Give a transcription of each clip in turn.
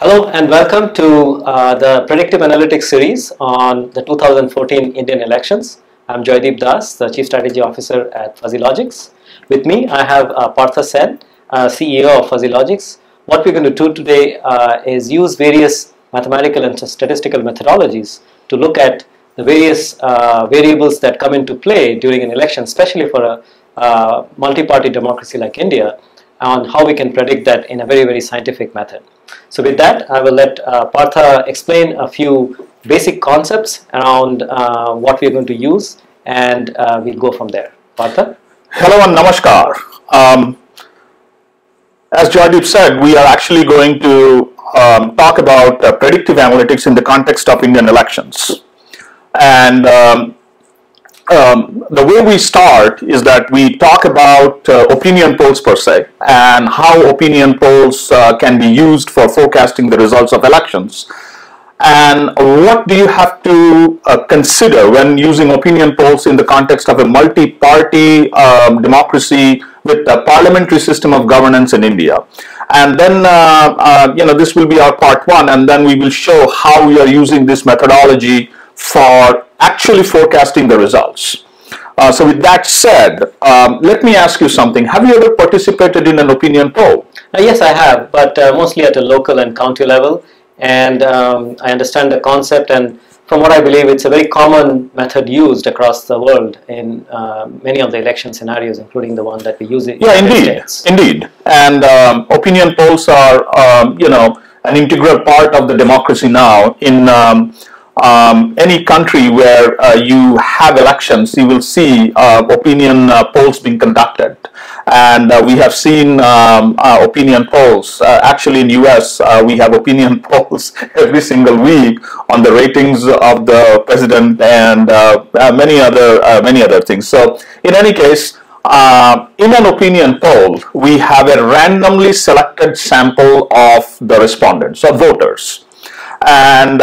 Hello and welcome to the Predictive Analytics series on the 2014 Indian elections. I'm Joydeep Das, the Chief Strategy Officer at Fuzzy Logics. With me, I have Partha Sen, CEO of Fuzzy Logics. What we're going to do today is use various mathematical and statistical methodologies to look at the various variables that come into play during an election, especially for a multi-party democracy like India, on how we can predict that in a very scientific method. So with that, I will let Partha explain a few basic concepts around what we are going to use, and we'll go from there. Partha? Hello and namaskar. As Joydeep said, we are actually going to talk about predictive analytics in the context of Indian elections. And the way we start is that we talk about opinion polls per se and how opinion polls can be used for forecasting the results of elections. And what do you have to consider when using opinion polls in the context of a multi-party democracy with a parliamentary system of governance in India? And then, this will be our part one, and then we will show how we are using this methodology for actually forecasting the results. So with that said, let me ask you something. Have you ever participated in an opinion poll? Yes, I have, but mostly at a local and county level. And I understand the concept, and from what I believe, it's a very common method used across the world in many of the election scenarios, including the one that we use in the United States. Indeed. And opinion polls are, an integral part of the democracy now. In any country where you have elections, you will see opinion polls being conducted. And we have seen opinion polls. Actually, in US, we have opinion polls every single week on the ratings of the president and many other things. So, in any case, in an opinion poll, we have a randomly selected sample of the respondents or voters. And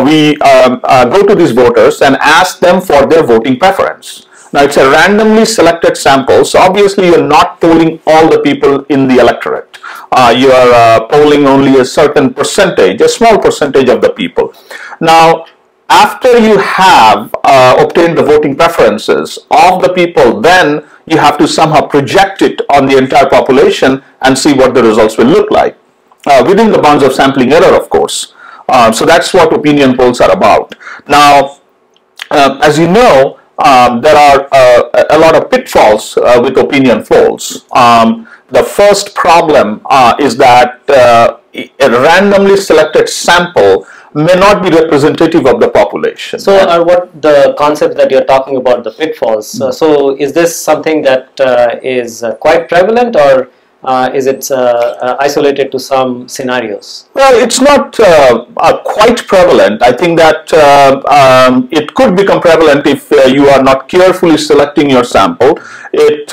we go to these voters and ask them for their voting preference. Now, it's a randomly selected sample, so obviously you're not polling all the people in the electorate. You are polling only a certain percentage, a small percentage of the people. Now, after you have obtained the voting preferences of the people, then you have to somehow project it on the entire population and see what the results will look like, within the bounds of sampling error, of course. So that's what opinion polls are about. Now, as you know, there are a lot of pitfalls with opinion polls. The first problem is that a randomly selected sample may not be representative of the population. So what the concept that you're talking about, the pitfalls, so is this something that is quite prevalent, or is it isolated to some scenarios? Well, it's not quite prevalent. I think that it could become prevalent if you are not carefully selecting your sample. It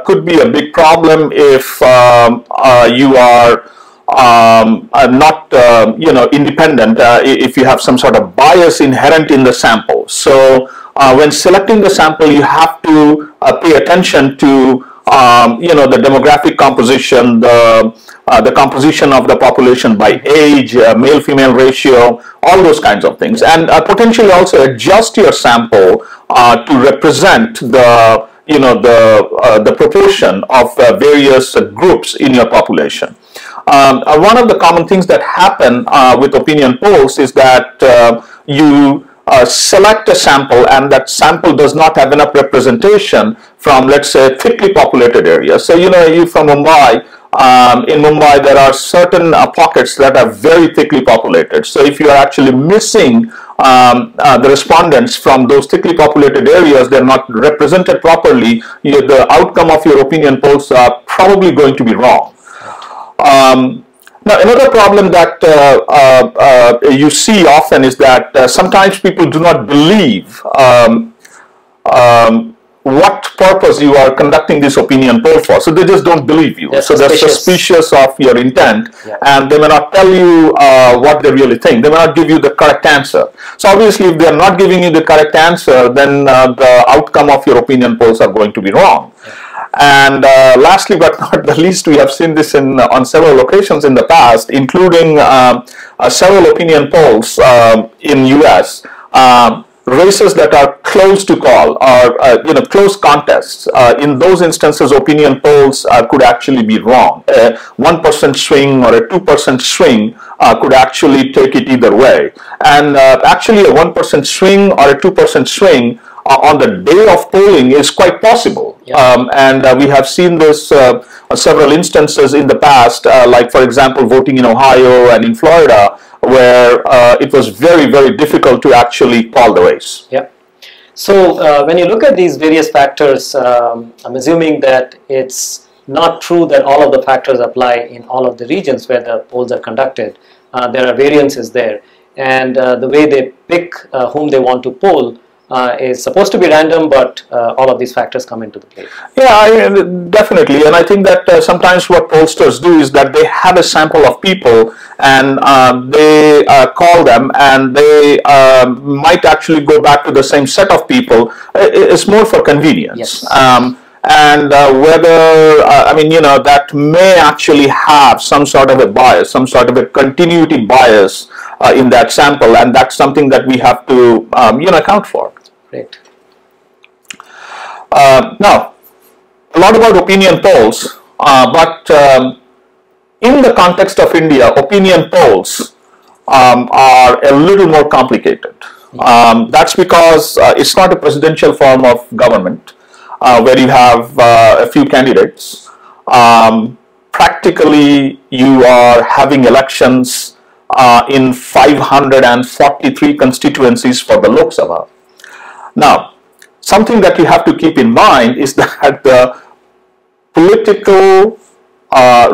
could be a big problem if you are not independent, if you have some sort of bias inherent in the sample. So when selecting the sample, you have to pay attention to the demographic composition, the composition of the population by age, male-female ratio, all those kinds of things, and potentially also adjust your sample to represent the the proportion of various groups in your population. One of the common things that happen with opinion polls is that you select a sample, and that sample does not have enough representation from, let's say, thickly populated areas. So, you from Mumbai, in Mumbai there are certain pockets that are very thickly populated. So if you are actually missing the respondents from those thickly populated areas, they're not represented properly, the outcome of your opinion polls are probably going to be wrong. Now, another problem that you see often is that sometimes people do not believe what purpose you are conducting this opinion poll for. So they just don't believe you. So they're suspicious of your intent, and they may not tell you what they really think. They may not give you the correct answer. So obviously, if they're not giving you the correct answer, then the outcome of your opinion polls are going to be wrong. And lastly but not the least, we have seen this on several occasions in the past, including several opinion polls in US. Races that are close to call, or close contests. In those instances, opinion polls could actually be wrong. A 1% swing or a 2% swing could actually take it either way. And actually, a 1% swing or a 2% swing on the day of polling is quite possible. Yeah. And we have seen this several instances in the past, like for example, voting in Ohio and in Florida, where it was very, very difficult to actually call the race. Yeah. So when you look at these various factors, I'm assuming that it's not true that all of the factors apply in all of the regions where the polls are conducted. There are variances there, and the way they pick whom they want to poll is supposed to be random, but all of these factors come into the play. Yeah, definitely. And I think that sometimes what pollsters do is that they have a sample of people and they call them, and they might actually go back to the same set of people. It's more for convenience. Yes. And whether, that may actually have some sort of a bias, some sort of a continuity bias in that sample, and that's something that we have to, account for. Great. Now, a lot about opinion polls, but in the context of India, opinion polls are a little more complicated. That's because it's not a presidential form of government where you have a few candidates. Practically, you are having elections in 543 constituencies for the Lok Sabha. Now, something that you have to keep in mind is that the political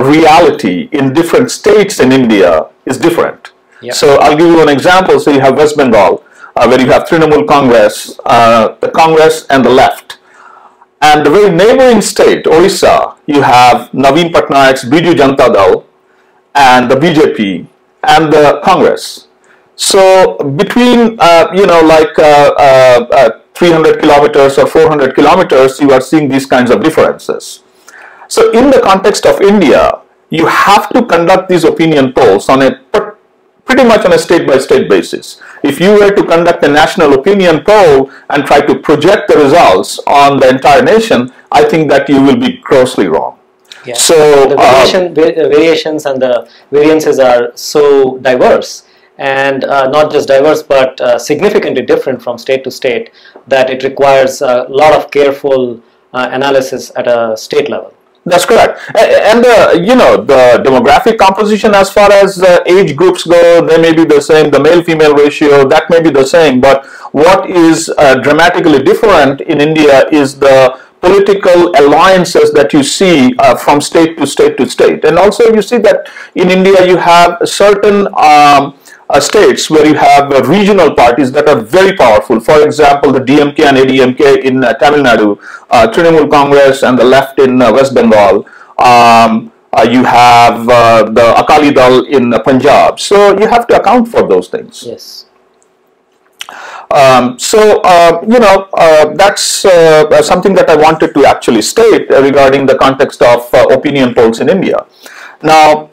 reality in different states in India is different. Yep. So I'll give you an example. So you have West Bengal, where you have Trinamool Congress, the Congress and the left. And the very neighboring state, Orissa, you have Naveen Patnaik's Biju Janata Dal and the BJP and the Congress. So between 300 kilometers or 400 kilometers, you are seeing these kinds of differences. So in the context of India, you have to conduct these opinion polls on a pretty much on a state-by-state basis. If you were to conduct a national opinion poll and try to project the results on the entire nation, I think that you will be grossly wrong. Yeah. So the variations and the variances are so diverse, and not just diverse but significantly different from state to state, that it requires a lot of careful analysis at a state level. That's correct. And the demographic composition as far as age groups go, they may be the same. The male-female ratio, that may be the same. But what is dramatically different in India is the political alliances that you see from state to state to state. And also you see that in India you have certain states where you have regional parties that are very powerful. For example, the DMK and ADMK in Tamil Nadu, Trinamool Congress and the left in West Bengal. You have the Akali Dal in Punjab. So you have to account for those things. Yes. That's something that I wanted to actually state regarding the context of opinion polls in India. Now,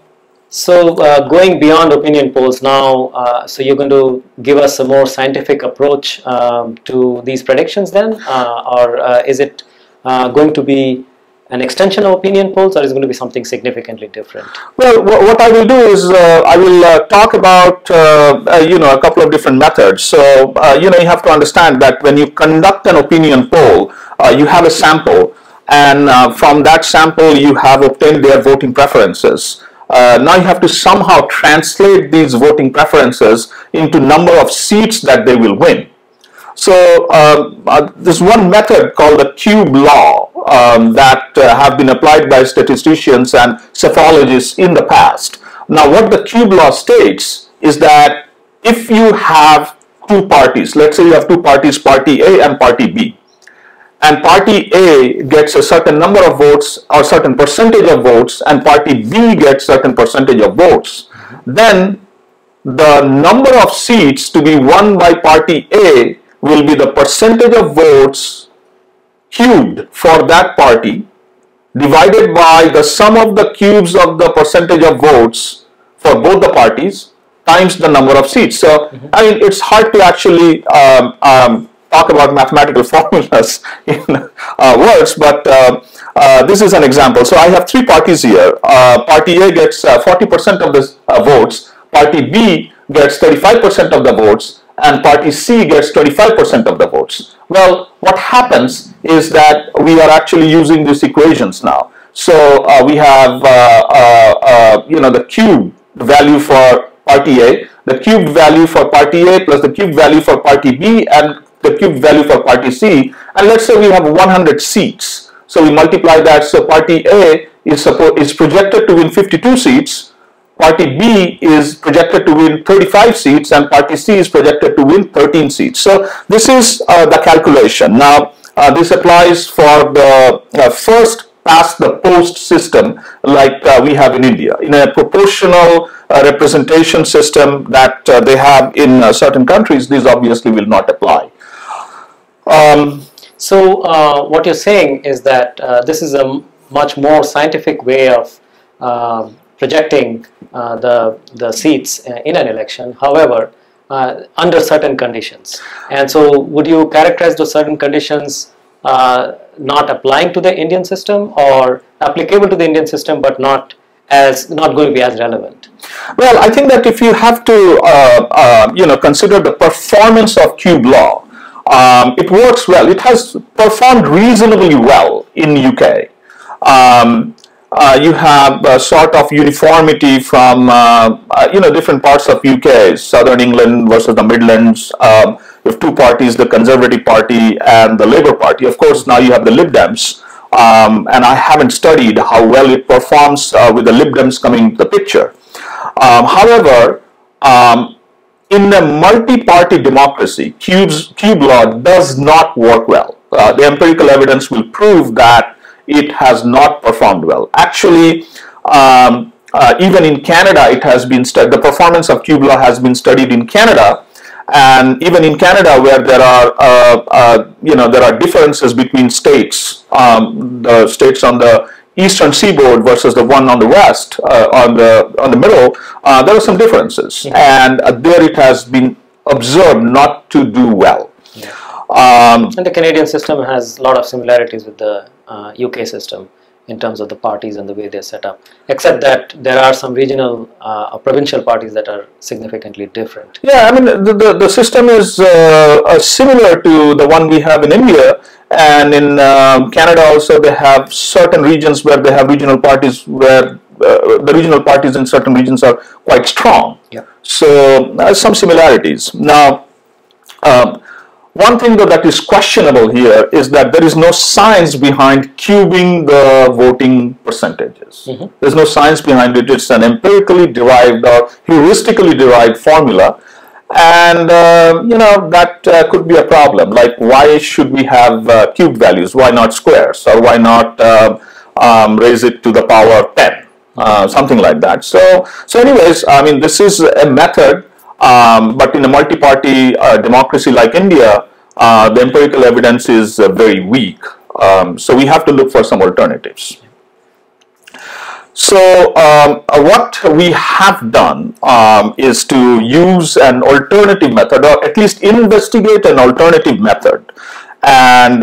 so going beyond opinion polls now, so you're going to give us a more scientific approach to these predictions then, or is it going to be an extension of opinion polls, or is it going to be something significantly different? Well, what I will do is I will talk about a couple of different methods. So you have to understand that when you conduct an opinion poll, you have a sample, and from that sample you have obtained their voting preferences. Now you have to somehow translate these voting preferences into number of seats that they will win. So there's one method called the cube law that have been applied by statisticians and psephologists in the past. Now what the cube law states is that if you have two parties, let's say you have two parties, party A and party B, and party A gets a certain number of votes or certain percentage of votes, and party B gets certain percentage of votes, then the number of seats to be won by party A will be the percentage of votes cubed for that party divided by the sum of the cubes of the percentage of votes for both the parties times the number of seats. So, I mean, it's hard to actually talk about mathematical formulas in words, but this is an example. So, I have three parties here. Party A gets 40% of the votes, Party B gets 35% of the votes, and Party C gets 25% of the votes. Well, what happens is that we are actually using these equations now. So we have the cube value for Party A, the cubed value for Party A plus the cubed value for Party B, and the cubed value for Party C. And let's say we have 100 seats. So we multiply that. So Party A is projected to win 52 seats. Party B is projected to win 35 seats, and Party C is projected to win 13 seats. So this is the calculation. Now this applies for the first past the post system like we have in India. In a proportional representation system that they have in certain countries, these obviously will not apply. So what you're saying is that this is a much more scientific way of projecting the seats in an election, however, under certain conditions. And so would you characterize those certain conditions not applying to the Indian system, or applicable to the Indian system but not going to be as relevant? Well, I think that if you have to consider the performance of cube law, it works well. It has performed reasonably well in UK. You have a sort of uniformity from different parts of UK, Southern England versus the Midlands. You have two parties, the Conservative Party and the Labour Party. Of course, now you have the Lib Dems, and I haven't studied how well it performs with the Lib Dems coming into the picture. However, in a multi-party democracy, cube law does not work well. The empirical evidence will prove that it has not performed well. Actually, even in Canada, it has been the performance of cube law has been studied in Canada, and even in Canada, where there are differences between states, the states on the eastern seaboard versus the one on the west, on the middle, there are some differences, and there it has been observed not to do well. And the Canadian system has a lot of similarities with the UK system in terms of the parties and the way they're set up, except that there are some regional provincial parties that are significantly different. Yeah, I mean the system is similar to the one we have in India, and in Canada also they have certain regions where they have regional parties where the regional parties in certain regions are quite strong. Yeah. So some similarities. Now, one thing though that is questionable here is that there is no science behind cubing the voting percentages. There's no science behind it. It's an empirically derived or heuristically derived formula, and that could be a problem. Like, why should we have cube values? Why not squares? Or why not raise it to the power of 10? Something like that. So anyways, I mean, this is a method. But in a multi-party democracy like India, the empirical evidence is very weak. So we have to look for some alternatives. So what we have done is to use an alternative method, or at least investigate an alternative method. And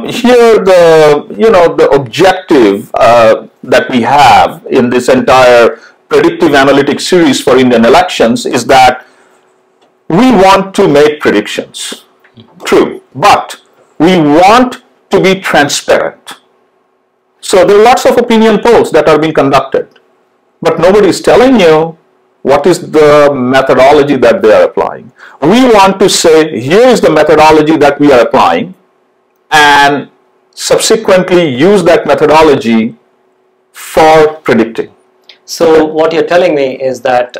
here the objective that we have in this entire predictive analytics series for Indian elections is that we want to make predictions, true, but we want to be transparent. So there are lots of opinion polls that are being conducted, but nobody is telling you what is the methodology that they are applying. We want to say, here is the methodology that we are applying, and subsequently use that methodology for predicting. So what you're telling me is that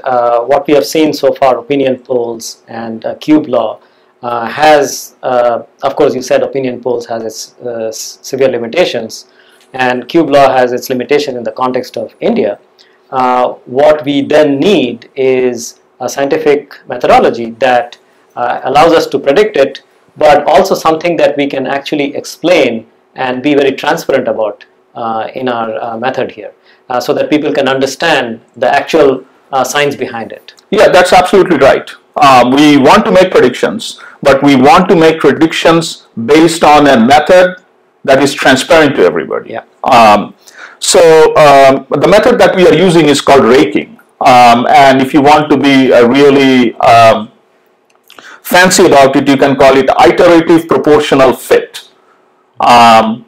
what we have seen so far, opinion polls and cube law, has, of course you said opinion polls has its severe limitations, and cube law has its limitation in the context of India. What we then need is a scientific methodology that allows us to predict it, but also something that we can actually explain and be very transparent about in our method here, so that people can understand the actual science behind it. Yeah, that's absolutely right. We want to make predictions, but we want to make predictions based on a method that is transparent to everybody. Yeah. The method that we are using is called raking. And if you want to be really fancy about it, you can call it iterative proportional fit. I'll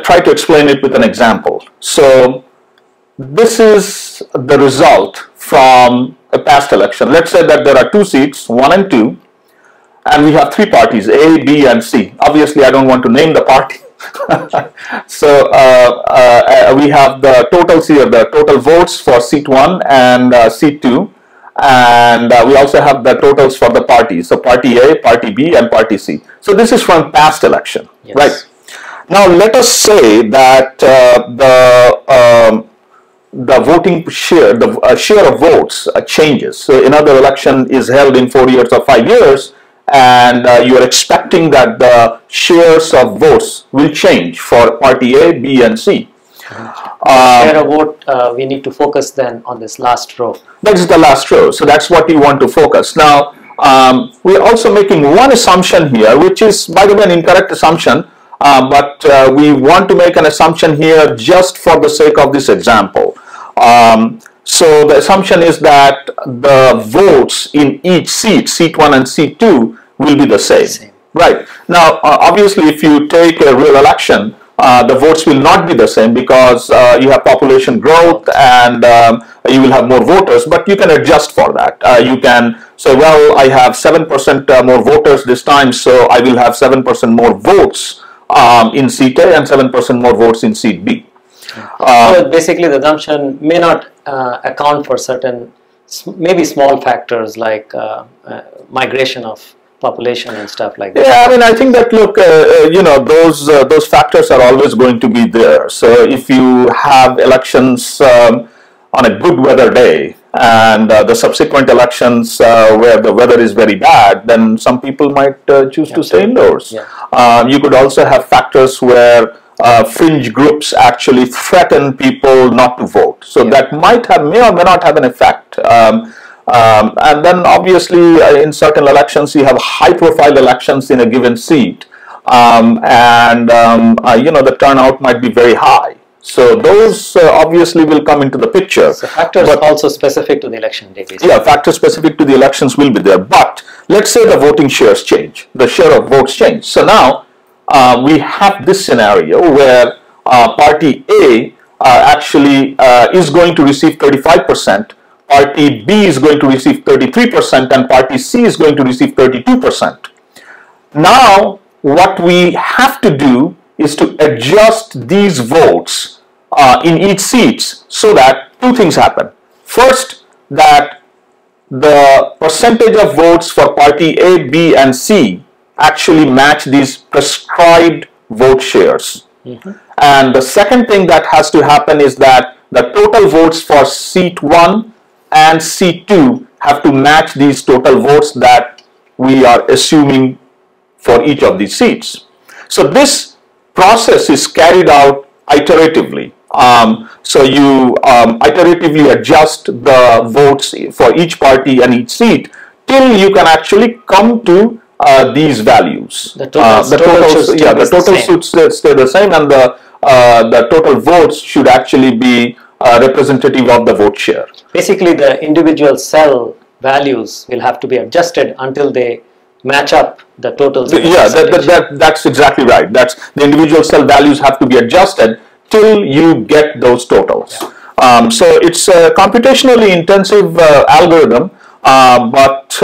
try to explain it with an example. So this is the result from a past election. Let's say that there are two seats, 1 and 2, and we have three parties, A, B, and C. Obviously, I don't want to name the party. So we have the totals here, the total votes for seat 1 and seat 2, and we also have the totals for the parties. So party A, party B, and party C. So this is from past election, yes. Right? Now let us say that the voting share, the share of votes changes. So another election is held in 4 years or 5 years, and you are expecting that the shares of votes will change for party A, B, and C. Share of vote, we need to focus then on this last row. That is the last row. So that's what you want to focus. Now, we're also making one assumption here, which is, by the way, an incorrect assumption, but we want to make an assumption here just for the sake of this example. So the assumption is that the votes in each seat, seat 1 and seat 2, will be the same. Right. Now, obviously, if you take a real election, the votes will not be the same because you have population growth and you will have more voters, but you can adjust for that. You can say, well, I have 7% more voters this time, so I will have 7% more votes in seat A and 7% more votes in seat B. So basically the assumption may not account for certain, maybe small factors like migration of population and stuff like that. Yeah, I mean, I think that, look, you know, those factors are always going to be there. So if you have elections on a good weather day and the subsequent elections where the weather is very bad, then some people might choose to stay indoors. Yeah. You could also have factors where fringe groups actually threaten people not to vote. So that may or may not have an effect. And then obviously in certain elections you have high profile elections in a given seat, and you know, the turnout might be very high. So those obviously will come into the picture. So factors also specific to the election day, basically. Yeah, factors specific to the elections will be there. But let's say the voting shares change, the share of votes change. So now we have this scenario where party A actually is going to receive 35%, party B is going to receive 33%, and party C is going to receive 32%. Now what we have to do is to adjust these votes in each seats so that two things happen. First, that the percentage of votes for party A, B, and C actually match these prescribed vote shares. And the second thing that has to happen is that the total votes for seat 1 and seat 2 have to match these total votes that we are assuming for each of these seats. So this process is carried out iteratively. So you iteratively adjust the votes for each party and each seat till you can actually come to these values. The totals should stay the same, and the total votes should actually be representative of the vote share. Basically, the individual cell values will have to be adjusted until they match up the totals. Yeah, that's exactly right. That's the individual cell values have to be adjusted till you get those totals. Yeah. So it's a computationally intensive algorithm, but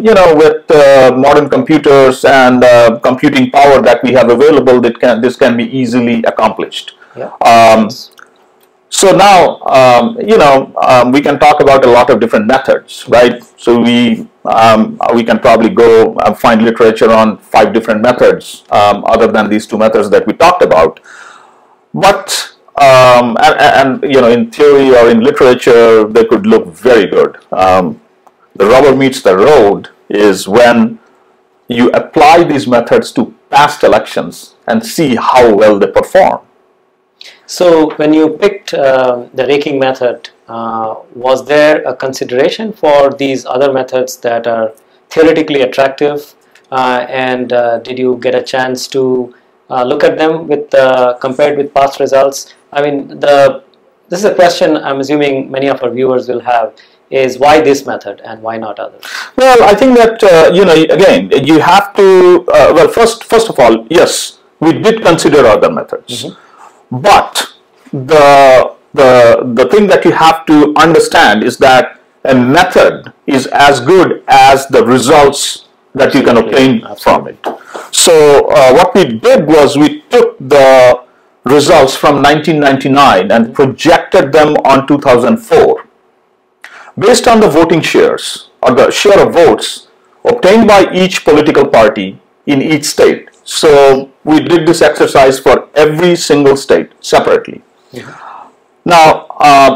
you know, with modern computers and computing power that we have available, this can be easily accomplished. Yeah. So now, you know, we can talk about a lot of different methods, right? So we can probably go find literature on 5 different methods other than these 2 methods that we talked about. But and you know, in theory or in literature, they could look very good. The rubber meets the road is when you apply these methods to past elections and see how well they perform. So when you picked the raking method, was there a consideration for these other methods that are theoretically attractive, and did you get a chance to look at them with compared with past results? I mean, this is a question I'm assuming many of our viewers will have, is why this method and why not others? Well, I think that again, you have to well, first of all, yes, we did consider other methods, but the thing that you have to understand is that a method is as good as the results that you can obtain from it. So what we did was we took the results from 1999 and projected them on 2004 based on the voting shares or the share of votes obtained by each political party in each state. So we did this exercise for every single state separately. Now,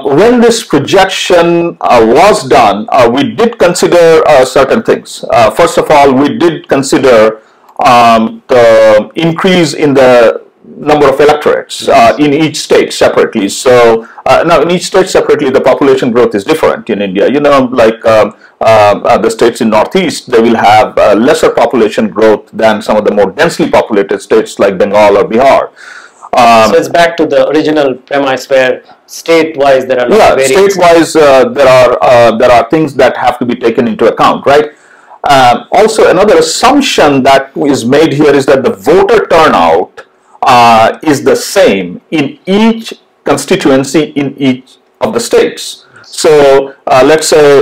when this projection was done, we did consider certain things. First of all, we did consider the increase in the number of electorates in each state separately. So now in each state separately, the population growth is different in India. You know, like the states in Northeast, they will have lesser population growth than some of the more densely populated states like Bengal or Bihar. So it's back to the original premise where state-wise there are variances. State-wise there are things that have to be taken into account, right? Also, another assumption that is made here is that the voter turnout is the same in each constituency in each of the states. So let's say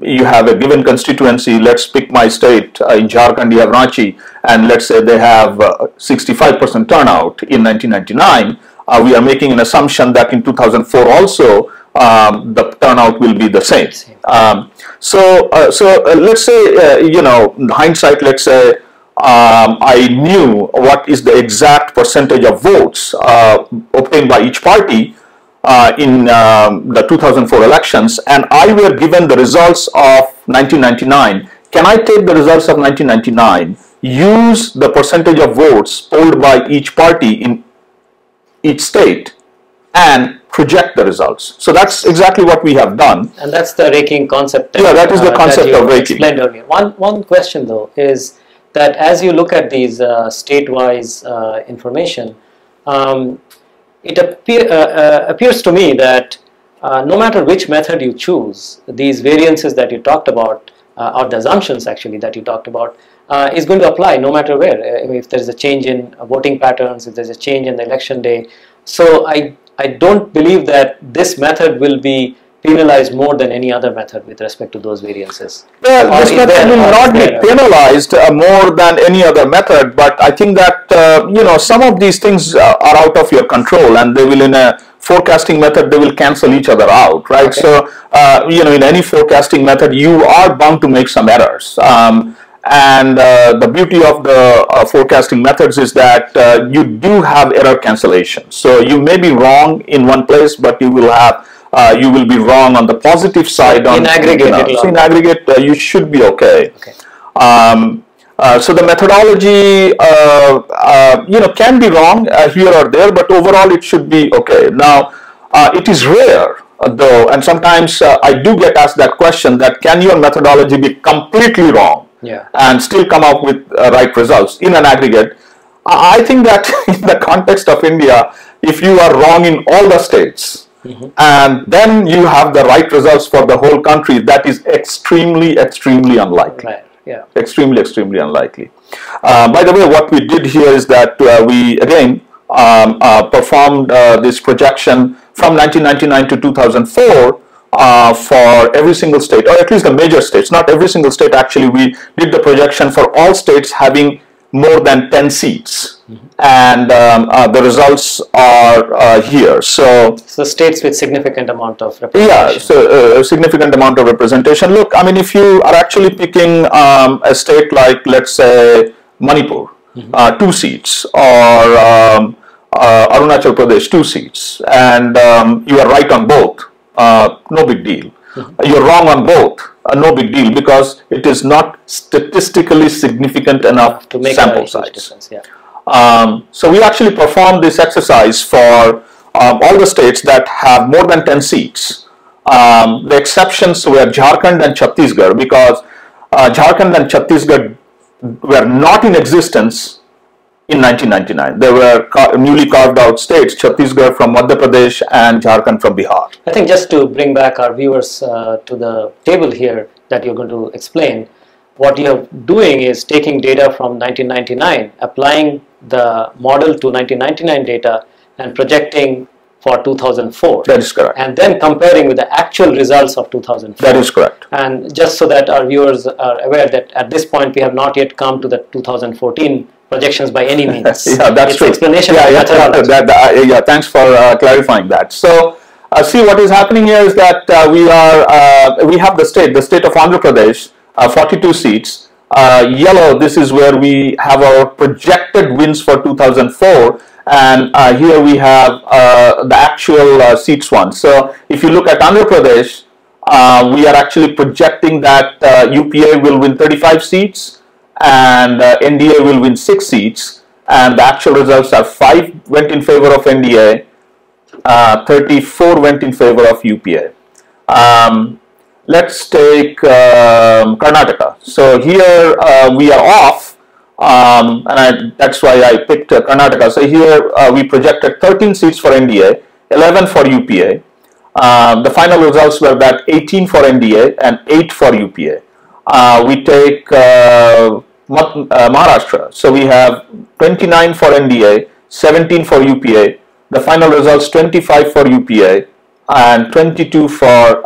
you have a given constituency. Let's pick my state in Jharkhand. You have Ranchi, and let's say they have 65% turnout in 1999. We are making an assumption that in 2004 also the turnout will be the same. So let's say in hindsight, let's say I knew what is the exact percentage of votes obtained by each party in the 2004 elections, and I were given the results of 1999. Can I take the results of 1999, use the percentage of votes polled by each party in each state, and project the results? So that's exactly what we have done. And that's the raking concept. Yeah, that is the concept of raking. Explained earlier. One question though is that as you look at these state-wise information, it appears to me that no matter which method you choose, these variances that you talked about, or the assumptions actually that you talked about, is going to apply no matter where. If there is a change in voting patterns, if there is a change in the election day. So I don't believe that this method will be penalized more than any other method with respect to those variances. Well, this method will not be penalized more than any other method, but I think that some of these things are out of your control, and they will, in a forecasting method, they will cancel each other out, right? Okay. So in any forecasting method, you are bound to make some errors. And the beauty of the forecasting methods is that you do have error cancellation. So you may be wrong in one place, but you will have you will be wrong on the positive side. In aggregate, so in aggregate, you should be okay. So the methodology, can be wrong here or there, but overall it should be okay. Now, it is rare though, and sometimes I do get asked that question: that can your methodology be completely wrong and still come up with right results in an aggregate? I think that in the context of India, if you are wrong in all the states, and then you have the right results for the whole country, that is extremely, extremely unlikely. Right. Yeah. Extremely, extremely unlikely. By the way, what we did here is that we again performed this projection from 1999 to 2004 for every single state, or at least the major states. Not every single state, actually. We did the projection for all states having more than 10 seats. And the results are here. So states with significant amount of representation. Yeah, so a significant amount of representation. Look, I mean, if you are actually picking a state like, let's say, Manipur, 2 seats, or Arunachal Pradesh, 2 seats, and you are right on both, no big deal. You're wrong on both, no big deal, because it is not statistically significant enough to make sample a size. Difference, yeah. So we actually performed this exercise for all the states that have more than 10 seats. The exceptions were Jharkhand and Chhattisgarh, because Jharkhand and Chhattisgarh were not in existence in 1999. They were newly carved out states, Chhattisgarh from Madhya Pradesh and Jharkhand from Bihar. I think just to bring back our viewers to the table here that you're going to explain, what you're doing is taking data from 1999, applying the model to 1999 data and projecting for 2004. That is correct. And then comparing with the actual results of 2004. That is correct. And just so that our viewers are aware that at this point we have not yet come to the 2014 projections by any means. Yeah, that's it's true. Explanation Yeah, thanks for clarifying that. So, see, what is happening here is that we have the state of Andhra Pradesh, 42 seats. Yellow, this is where we have our projected wins for 2004. And here we have the actual seats won. So if you look at Andhra Pradesh, we are actually projecting that UPA will win 35 seats and NDA will win 6 seats. And the actual results are 5 went in favor of NDA, 34 went in favor of UPA. Let's take Karnataka. So here we are off. That's why I picked Karnataka. So here we projected 13 seats for NDA, 11 for UPA. The final results were that 18 for NDA and 8 for UPA. We take Maharashtra. So we have 29 for NDA, 17 for UPA. The final results 25 for UPA and 22 for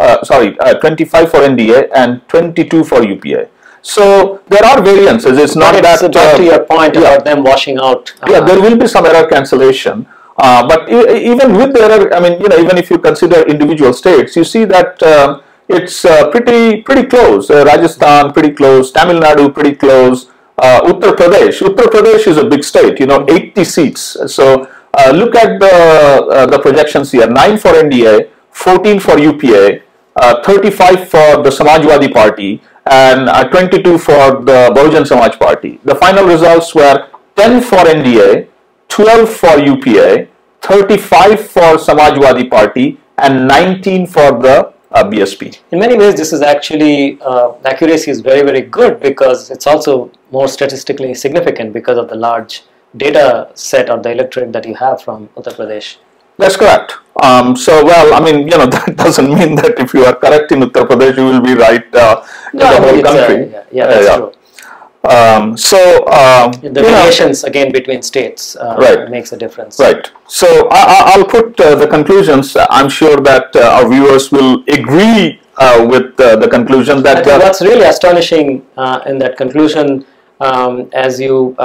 25 for NDA and 22 for UPA. So there are variances. It's not that. Back to your point about them washing out. Yeah, there will be some error cancellation. But even with the error, I mean, even if you consider individual states, you see that it's pretty close. Rajasthan pretty close. Tamil Nadu pretty close. Uttar Pradesh is a big state. 80 seats. So look at the projections here: 9 for NDA, 14 for UPA, 35 for the Samajwadi Party, and 22 for the Bahujan Samaj Party. The final results were 10 for NDA, 12 for UPA, 35 for Samajwadi Party, and 19 for the BSP. In many ways, this is actually, the accuracy is very, very good because it's also more statistically significant because of the large data set or the electorate that you have from Uttar Pradesh. That's correct. So, well, I mean, that doesn't mean that if you are correct in Uttar Pradesh, you will be right in the whole country. That's true. The variations again between states makes a difference. Right. So I'll put the conclusions. I'm sure that our viewers will agree with the conclusion that. I think what's really astonishing in that conclusion, as you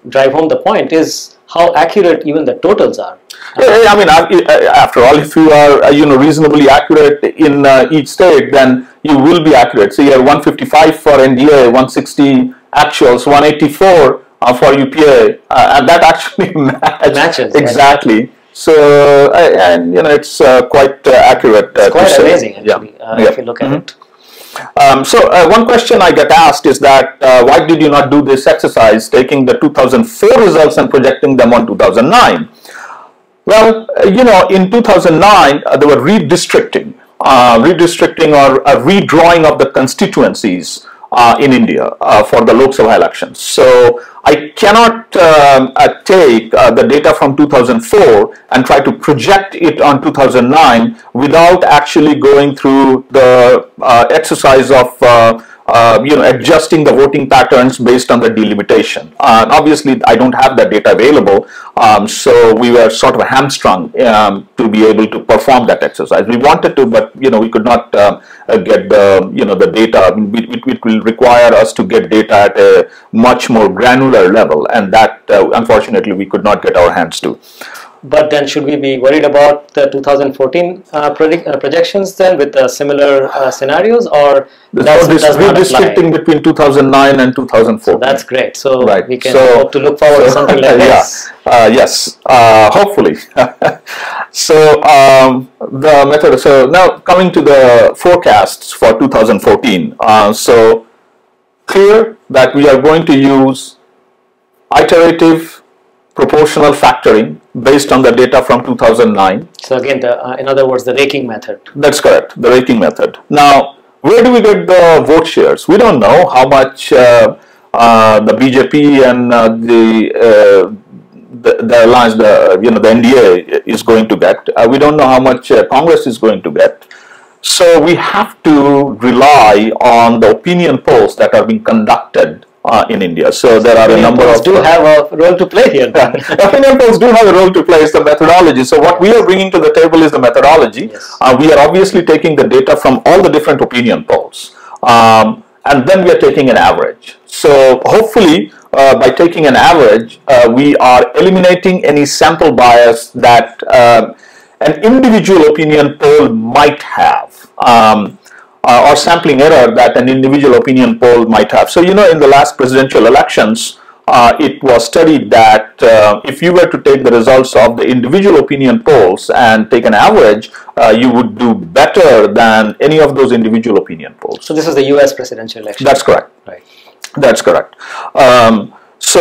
drive home the point, is how accurate even the totals are. I mean, after all, if you are reasonably accurate in each state, then you will be accurate. So you have 155 for NDA, 160 actuals, 184 for UPA, and that actually matches exactly. Right? So it's quite accurate. It's quite amazing, actually, if you look at it. So one question I get asked is that why did you not do this exercise, taking the 2004 results and projecting them on 2009? Well, in 2009 there were redistricting or a redrawing of the constituencies in India for the Lok Sabha elections. So I cannot take the data from 2004 and try to project it on 2009 without actually going through the exercise of adjusting the voting patterns based on the delimitation. Obviously, I don't have that data available, so we were sort of hamstrung to be able to perform that exercise. We wanted to, but we could not get the data. It will require us to get data at a much more granular level, and that unfortunately we could not get our hands to. But then should we be worried about the 2014 projections then with similar scenarios, or does redistricting between 2009 and 2004? So that's great. So we can hope to look forward to something like this. Yes, hopefully. So the method. So now coming to the forecasts for 2014. So clear that we are going to use iterative proportional factoring based on the data from 2009. So again, in other words, the raking method. That's correct, the raking method. Now, where do we get the vote shares? We don't know how much the BJP and the alliance, the NDA is going to get. We don't know how much Congress is going to get. So we have to rely on the opinion polls that are being conducted in India. So there are a number of... do have a role to play here. Opinion polls do have a role to play. It's the methodology. So what we are bringing to the table is the methodology. Yes. We are obviously taking the data from all the different opinion polls. And then we are taking an average. So hopefully, by taking an average, we are eliminating any sample bias that an individual opinion poll might have. Or sampling error that an individual opinion poll might have. So, in the last presidential elections, it was studied that if you were to take the results of the individual opinion polls and take an average, you would do better than any of those individual opinion polls. So this is the US presidential election. That's correct. Right. That's correct. So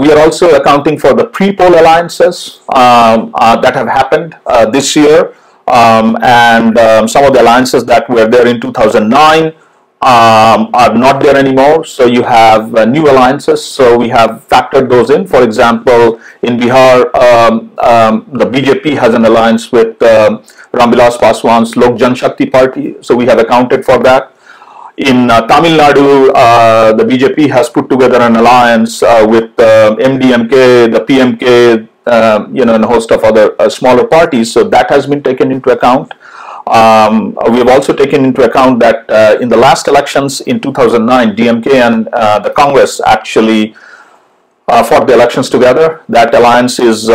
we are also accounting for the pre-poll alliances that have happened this year. And some of the alliances that were there in 2009 are not there anymore. So you have new alliances. So we have factored those in. For example, in Bihar, the BJP has an alliance with Ramvilas Paswan's Lok Janshakti Party. So we have accounted for that. In Tamil Nadu, the BJP has put together an alliance with MDMK, the PMK, and a host of other smaller parties. So that has been taken into account. We have also taken into account that in the last elections in 2009, DMK and the Congress actually fought the elections together. That alliance is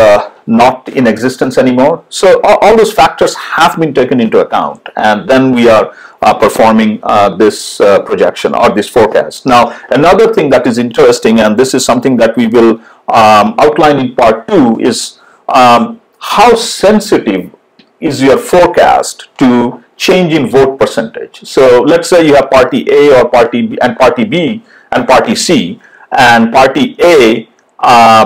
not in existence anymore. So all those factors have been taken into account, and then we are performing this projection or this forecast. Now, another thing that is interesting, and this is something that we will outline in part 2, is how sensitive is your forecast to change in vote percentage. So let's say you have party A or party B and party B and party C, and party A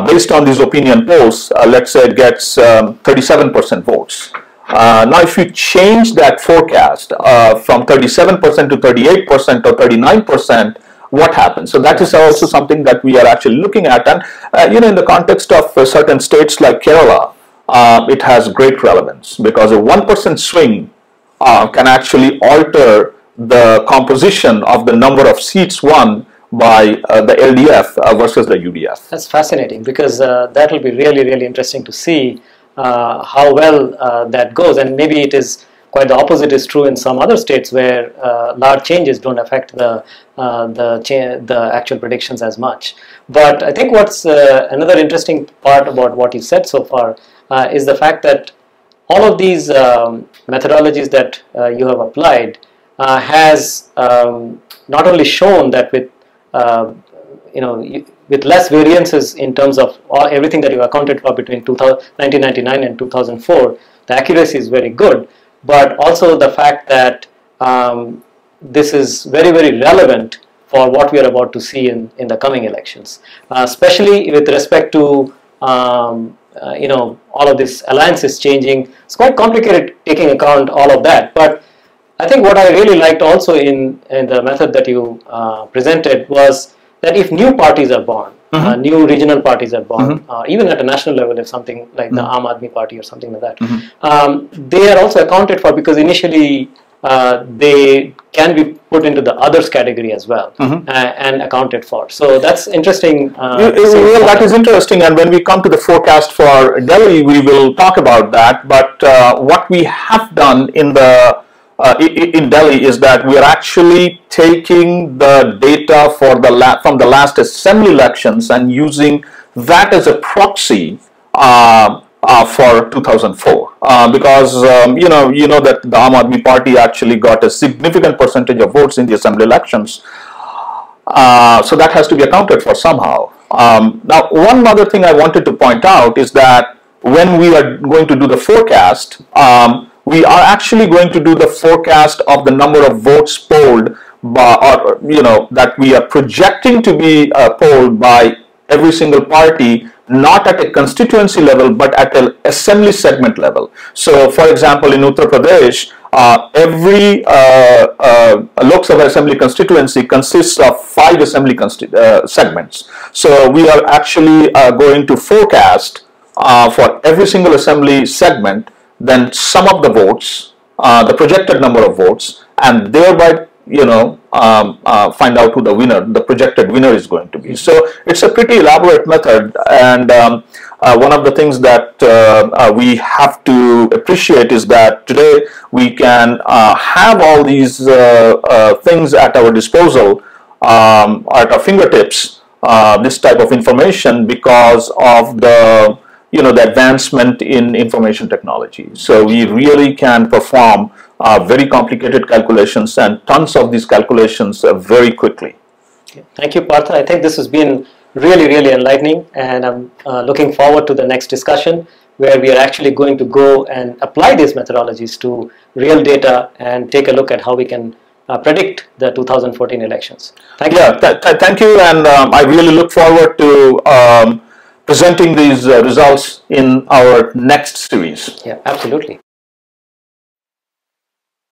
based on these opinion polls, let's say it gets 37% votes. Now if you change that forecast from 37% to 38% or 39%, what happens? So that is also something that we are actually looking at, and in the context of certain states like Kerala, it has great relevance, because a 1% swing can actually alter the composition of the number of seats won by the LDF versus the UDF. That's fascinating, because that will be really, really interesting to see how well that goes, and maybe it is quite the opposite is true in some other states where large changes don't affect the actual predictions as much. But I think what's another interesting part about what you said so far is the fact that all of these methodologies that you have applied has not only shown that with with less variances in terms of everything that you accounted for between 1999 and 2004, the accuracy is very good, but also the fact that this is very, very relevant for what we are about to see in the coming elections, especially with respect to all of these alliances changing. It's quite complicated taking account all of that, but I think what I really liked also in the method that you presented was that if new parties are born, new regional parties are born, even at a national level, if something like the Aam Aadmi Party or something like that, they are also accounted for, because initially they can be put into the others category as well and accounted for. So that's interesting. Well, that is interesting, and when we come to the forecast for Delhi, we will talk about that. But what we have done in Delhi is that we are actually taking the data for from the last assembly elections and using that as a proxy for 2004, because you know that the Aam Aadmi Party actually got a significant percentage of votes in the assembly elections, so that has to be accounted for somehow. Now, one other thing I wanted to point out is that when we are going to do the forecast, we are actually going to do the forecast of the number of votes polled by, or that we are projecting to be polled by every single party not at a constituency level, but at an assembly segment level. So, for example, in Uttar Pradesh, every Lok Sabha assembly constituency consists of 5 assembly segments. So, we are actually going to forecast for every single assembly segment, then sum up the votes, the projected number of votes, and thereby find out who the projected winner is going to be. So it's a pretty elaborate method, and one of the things that we have to appreciate is that today we can have all these things at our disposal, at our fingertips, this type of information because of the advancement in information technology. So we really can perform very complicated calculations and tons of these calculations very quickly. Okay. Thank you, Partha. I think this has been really, really enlightening, and I'm looking forward to the next discussion where we are actually going to go and apply these methodologies to real data and take a look at how we can predict the 2014 elections. Thank you. Thank you, and I really look forward to presenting these results in our next series. Yeah, absolutely.